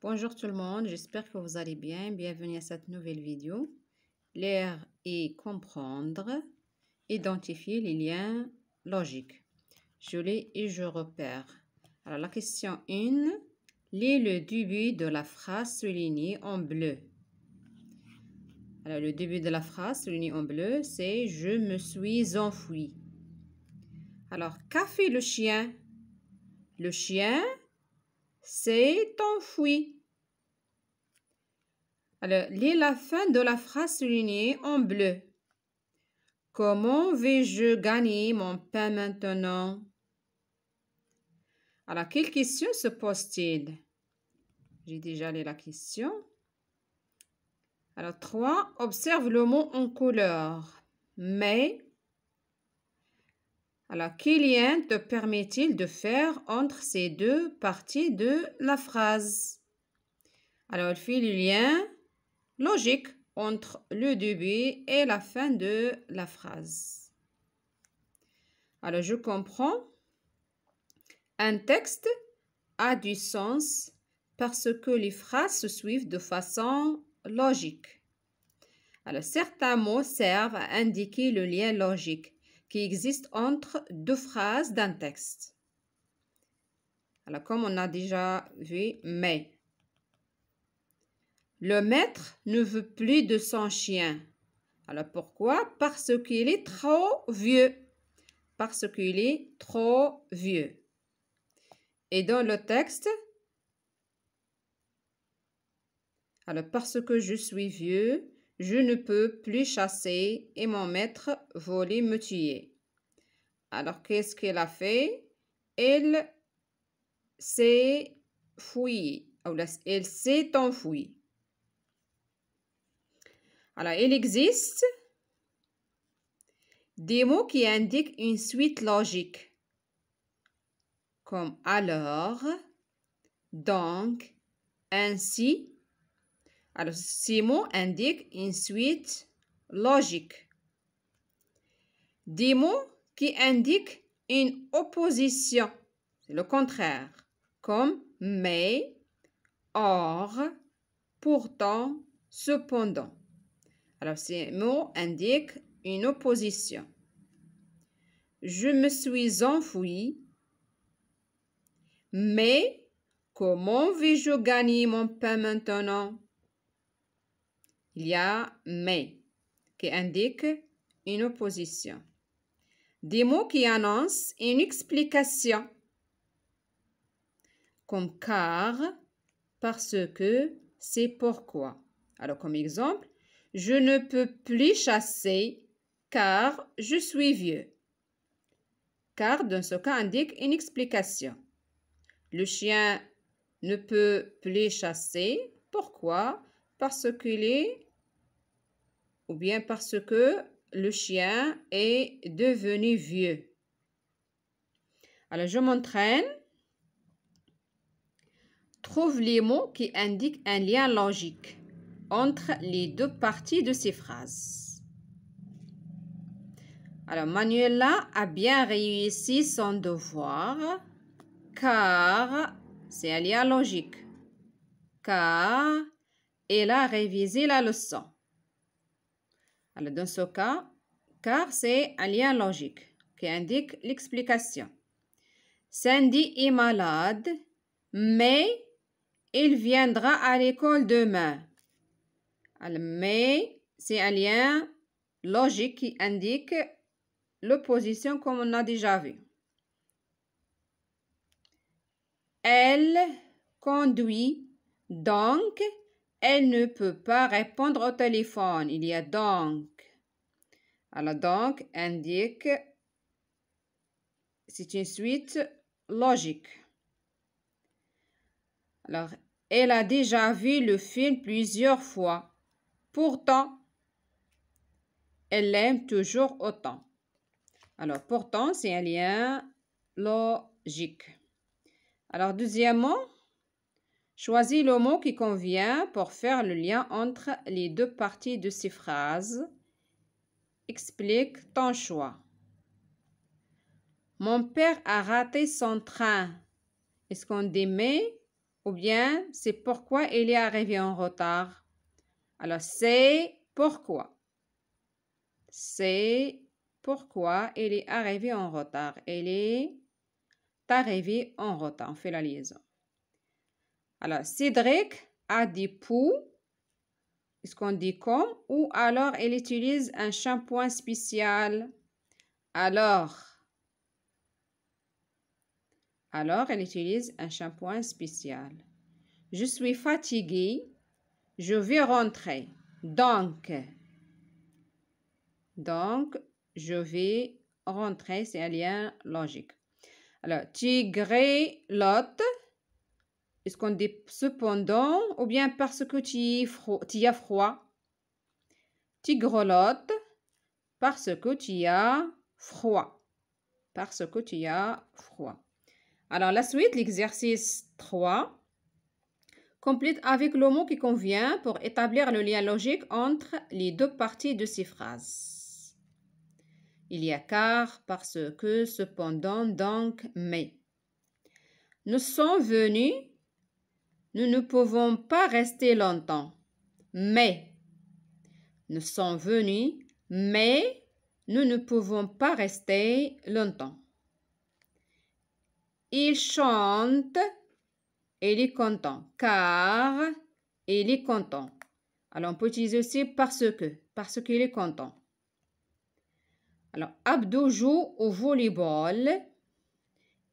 Bonjour tout le monde, j'espère que vous allez bien. Bienvenue à cette nouvelle vidéo. Lire et comprendre. Identifier les liens logiques. Je lis et je repère. Alors la question 1. Lis le début de la phrase soulignée en bleu. Alors le début de la phrase soulignée en bleu, c'est « Je me suis enfui ». Alors, qu'a fait le chien? Le chien s'est enfui. Alors, lis la fin de la phrase soulignée en bleu. Comment vais-je gagner mon pain maintenant? Alors, quelle question se pose-t-il? J'ai déjà lu la question. Alors, 3. Observe le mot en couleur. Mais. Alors, quel lien te permet-il de faire entre ces deux parties de la phrase? Alors, il fait le lien logique entre le début et la fin de la phrase. Alors, je comprends. Un texte a du sens parce que les phrases se suivent de façon logique. Alors, certains mots servent à indiquer le lien logique qui existe entre deux phrases d'un texte. Alors, comme on a déjà vu, mais. Le maître ne veut plus de son chien. Alors, pourquoi? Parce qu'il est trop vieux. Parce qu'il est trop vieux. Et dans le texte, alors parce que je suis vieux, je ne peux plus chasser et mon maître voulait me tuer. Alors, qu'est-ce qu'elle a fait? Elle s'est fouillée. Elle s'est enfouie. Alors, il existe des mots qui indiquent une suite logique, comme alors, donc, ainsi. Alors, ces mots indiquent une suite logique. Des mots qui indiquent une opposition, c'est le contraire, comme mais, or, pourtant, cependant. Alors, ces mots indiquent une opposition. Je me suis enfoui, mais comment vais-je gagner mon pain maintenant? Il y a mais qui indique une opposition. Des mots qui annoncent une explication, comme car, parce que, c'est pourquoi. Alors, comme exemple, je ne peux plus chasser car je suis vieux. Car, dans ce cas, indique une explication. Le chien ne peut plus chasser. Pourquoi? Parce qu'il est, ou bien parce que le chien est devenu vieux. Alors, je m'entraîne. Trouve les mots qui indiquent un lien logique entre les deux parties de ces phrases. Alors, Manuela a bien réussi son devoir car c'est un lien logique. Car elle a révisé la leçon. Alors, dans ce cas, car c'est un lien logique qui indique l'explication. Sandy est malade, mais il viendra à l'école demain. Alors, mais c'est un lien logique qui indique l'opposition comme on a déjà vu. Elle conduit, donc elle ne peut pas répondre au téléphone. Il y a donc. Alors donc indique, c'est une suite logique. Alors, elle a déjà vu le film plusieurs fois. Pourtant, elle l'aime toujours autant. Alors, pourtant, c'est un lien logique. Alors, deuxièmement, choisis le mot qui convient pour faire le lien entre les deux parties de ces phrases. Explique ton choix. Mon père a raté son train. Est-ce qu'on dit mais ou bien c'est pourquoi il est arrivé en retard. Alors, c'est pourquoi. C'est pourquoi il est arrivé en retard. Il est arrivé en retard. On fait la liaison. Alors, Cédric a des poux. Est-ce qu'on dit comme? Ou alors, il utilise un shampoing spécial. Alors, elle utilise un shampoing spécial. Je suis fatiguée. Je vais rentrer. Donc, je vais rentrer. C'est un lien logique. Alors, tigrelotte. Est-ce qu'on dit cependant ou bien parce que tu as froid? Tigrelotte, parce que tu as froid. Parce que tu as froid. Alors, la suite, l'exercice 3. Complète avec le mot qui convient pour établir le lien logique entre les deux parties de ces phrases. Il y a car, parce que, cependant, donc, mais. Nous sommes venus. Nous ne pouvons pas rester longtemps. Mais. Nous sommes venus, mais nous ne pouvons pas rester longtemps. Il chante, il est content, car il est content. Alors, on peut utiliser aussi parce qu'il est content. Alors, Abdou joue au volleyball.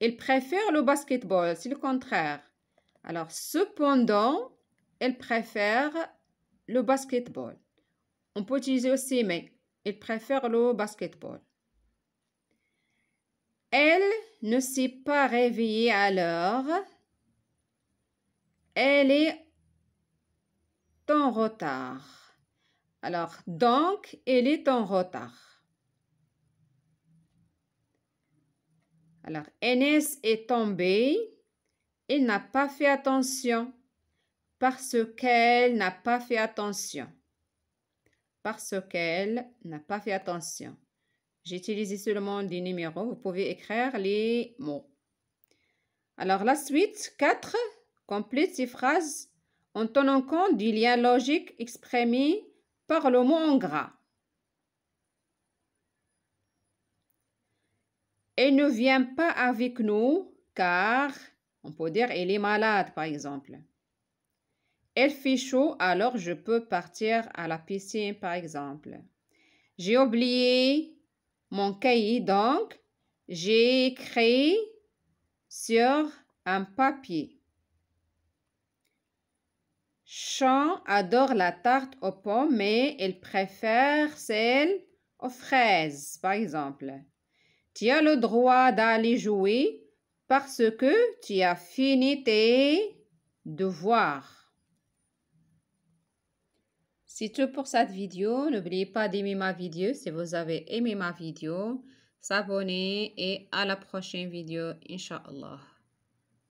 Il préfère le basketball, c'est le contraire. Alors, cependant, il préfère le basketball. On peut utiliser aussi mais. Il préfère le basketball. Elle ne s'est pas réveillée à l'heure. Elle est en retard. Alors, donc, elle est en retard. Alors, Enes est tombée. Il n'a pas fait attention. Parce qu'elle n'a pas fait attention. Parce qu'elle n'a pas fait attention. J'ai utilisé seulement des numéros. Vous pouvez écrire les mots. Alors, la suite, 4. Complète ces phrases en tenant compte du lien logique exprimé par le mot en gras. Elle ne vient pas avec nous car, on peut dire, elle est malade, par exemple. Elle fait chaud, alors je peux partir à la piscine, par exemple. J'ai oublié mon cahier, donc j'ai écrit sur un papier. Jean adore la tarte aux pommes, mais il préfère celle aux fraises, par exemple. Tu as le droit d'aller jouer parce que tu as fini tes devoirs. C'est tout pour cette vidéo. N'oubliez pas d'aimer ma vidéo si vous avez aimé ma vidéo. S'abonner et à la prochaine vidéo, Inch'Allah.